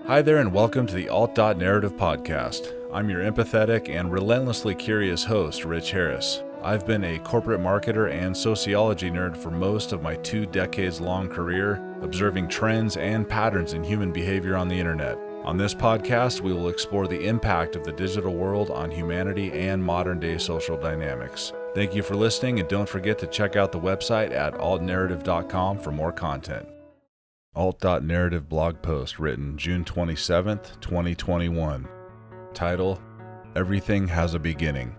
Hi there and welcome to the Alt.Narrative Podcast. I'm your empathetic and relentlessly curious host, Rich Harris. I've been a corporate marketer and sociology nerd for most of my 2 decades-long career, observing trends and patterns in human behavior on the internet. On this podcast, we will explore the impact of the digital world on humanity and modern-day social dynamics. Thank you for listening, and don't forget to check out the website at Alt.Narrative.com for more content. Alt.Narrative blog post written June 27th, 2021. Title, Everything Has a Beginning.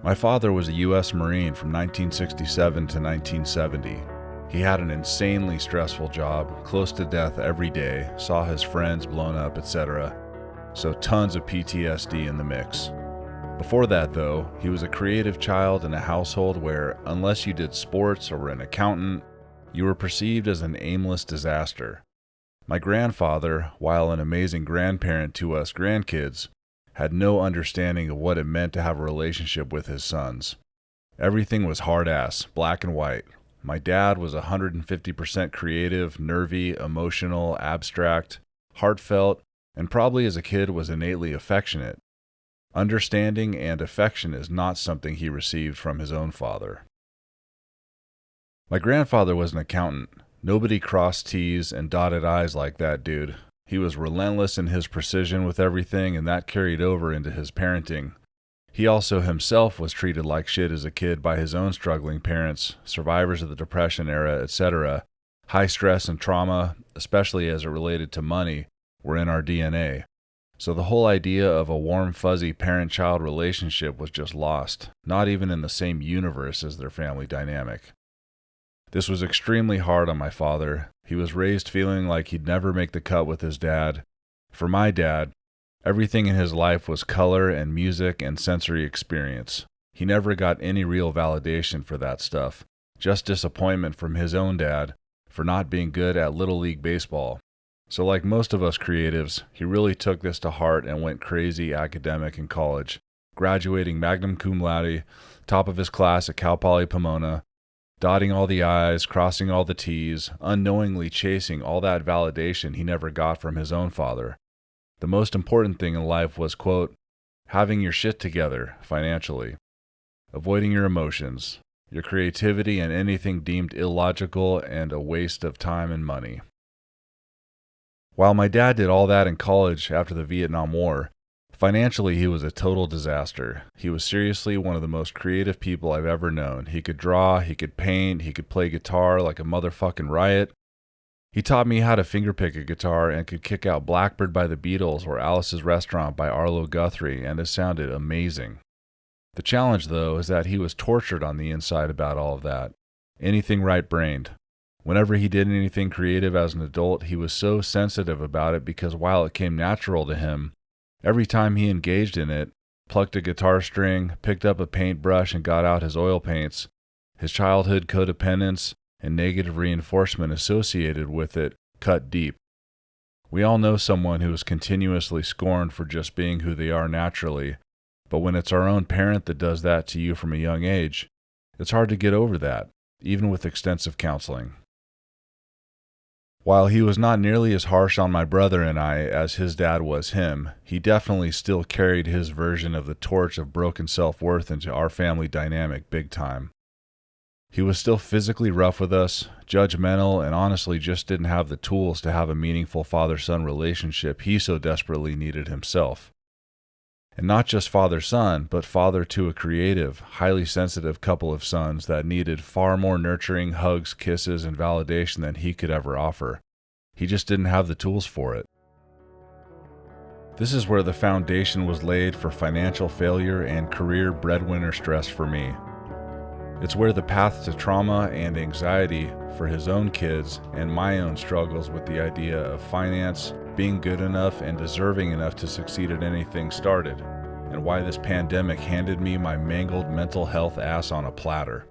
My father was a U.S. Marine from 1967 to 1970. He had an insanely stressful job, close to death every day, saw his friends blown up, etc. So tons of PTSD in the mix. Before that, though, he was a creative child in a household where, unless you did sports or were an accountant, you were perceived as an aimless disaster. My grandfather, while an amazing grandparent to us grandkids, had no understanding of what it meant to have a relationship with his sons. Everything was hard-ass, black and white. My dad was 150% creative, nervy, emotional, abstract, heartfelt, and probably as a kid was innately affectionate. Understanding and affection is not something he received from his own father. My grandfather was an accountant. Nobody crossed T's and dotted I's like that dude. He was relentless in his precision with everything, and that carried over into his parenting. He also himself was treated like shit as a kid by his own struggling parents, survivors of the Depression era, etc. High stress and trauma, especially as it related to money, were in our DNA. So the whole idea of a warm, fuzzy parent-child relationship was just lost, not even in the same universe as their family dynamic. This was extremely hard on my father. He was raised feeling like he'd never make the cut with his dad. For my dad, everything in his life was color and music and sensory experience. He never got any real validation for that stuff, just disappointment from his own dad for not being good at Little League baseball. So like most of us creatives, he really took this to heart and went crazy academic in college, graduating magna cum laude, top of his class at Cal Poly Pomona, dotting all the I's, crossing all the T's, unknowingly chasing all that validation he never got from his own father. The most important thing in life was, quote, having your shit together financially, avoiding your emotions, your creativity, and anything deemed illogical and a waste of time and money. While my dad did all that in college after the Vietnam War, financially, he was a total disaster. He was seriously one of the most creative people I've ever known. He could draw, he could paint, he could play guitar like a motherfucking riot. He taught me how to fingerpick a guitar and could kick out Blackbird by the Beatles or Alice's Restaurant by Arlo Guthrie, and it sounded amazing. The challenge, though, is that he was tortured on the inside about all of that. Anything right-brained. Whenever he did anything creative as an adult, he was so sensitive about it because while it came natural to him, every time he engaged in it, plucked a guitar string, picked up a paintbrush, and got out his oil paints, his childhood codependence and negative reinforcement associated with it cut deep. We all know someone who is continuously scorned for just being who they are naturally, but when it's our own parent that does that to you from a young age, it's hard to get over that, even with extensive counseling. While he was not nearly as harsh on my brother and I as his dad was him, he definitely still carried his version of the torch of broken self-worth into our family dynamic big time. He was still physically rough with us, judgmental, and honestly just didn't have the tools to have a meaningful father-son relationship he so desperately needed himself. And not just father-son, but father to a creative, highly sensitive couple of sons that needed far more nurturing hugs, kisses, and validation than he could ever offer. He just didn't have the tools for it. This is where the foundation was laid for financial failure and career breadwinner stress for me. It's where the path to trauma and anxiety for his own kids and my own struggles with the idea of finance, being good enough and deserving enough to succeed at anything started, and why this pandemic handed me my mangled mental health ass on a platter.